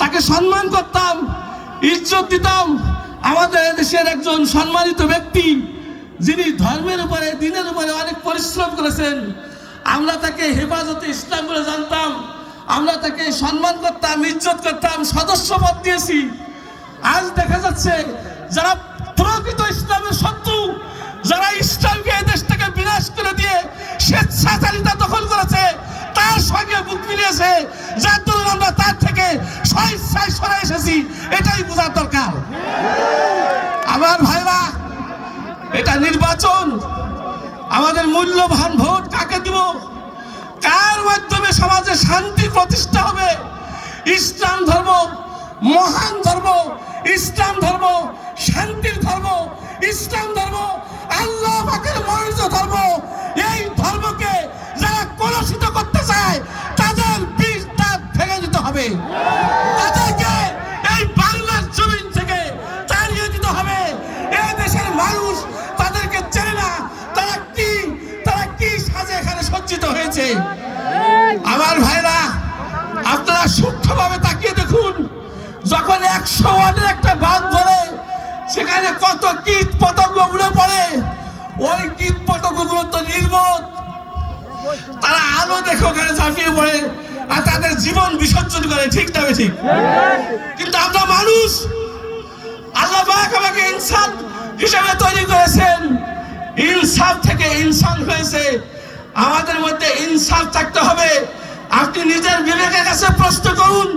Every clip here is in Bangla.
তাকে সম্মান করতাম, ইজ্জত দিতাম। আমাদের দেশের একজন সম্মানিত ব্যক্তি যিনি ধর্মের উপরে, দিনের উপরে অনেক পরিশ্রম করেছেন, আমরা তাকে হেফাজতে ইসলাম বলে জানতাম, আমরা তাকে সম্মান করতাম, ইজ্জত করতাম, সদস্যপদ দিয়েছি। আজ দেখা যাচ্ছে যারা প্রকৃত ইসলামের শত্রু, যারা ইসলামকে এই দেশ থেকে বিনাশ করে দিয়ে স্বেচ্ছাচারিতা দখল করেছে, তার সঙ্গে বুক মিলিয়েছে, যার দরুন আমরা তার থেকে স্বেচ্ছায় সরে এসেছি। এটাই বোঝার দরকার। আমার ভাইরা, এটা নির্বাচন, আমাদের মূল্যবান ভোট কাকে দিব, কার মাধ্যমে সমাজে শান্তি প্রতিষ্ঠা হবে। ইসলাম ধর্ম মহান ধর্ম, ইসলাম ধর্ম শান্তির ধর্ম, ইসলাম ধর্ম আল্লাহ পাকের মনোনীত ধর্ম। এই ধর্মকে যারা কলুষিত করতে চায় তাদের বীজটা ভেঙে দিতে হবে, তাদেরকে এই বাংলার জমিন থেকে তাড়িয়ে দিতে হবে। এই দেশের মানুষ তাদেরকে চেনে না, তারা কি সাজে এখানে সজ্জিত হয়েছে। আমার ভাইরা, আপনারা সূক্ষ্মভাবে তাকিয়ে দেখুন, যখন 100 ওয়াটের একটা বাঁধ ধরে সেখানে কত কীট পতঙ্গ উড়ে পড়ে, ওই কীট পতঙ্গগুলো তো নির্বোধ, তারা আলো দেখে ওখানে ঝাঁপিয়ে পড়ে আর তাদের জীবন বিসর্জন করে। ঠিক না ঠিক? কিন্তু আমরা মানুষ, আল্লাহ পাক আমাকে ইনসান হিসেবে তৈরি করেছেন, ইনসাফ থেকে ইনসান হয়েছে। আমাদের মধ্যে ইনসাফ থাকতে হবে। আপনি নিজের বিবেকের কাছে প্রশ্ন করুন,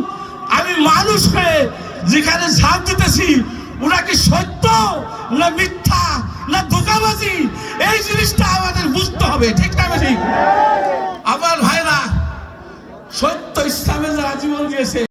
আমি মানুষ হয়ে যেখানে ঝাঁপ দিতেছি ওরা কি সত্য না মিথ্যা না ধোঁকাবাজি, এই জিনিসটা আমাদের বুঝতে হবে। ঠিক না ঠিক? আমার ভাইরা, সত্য ইসলামে যারা জীবন দিয়েছে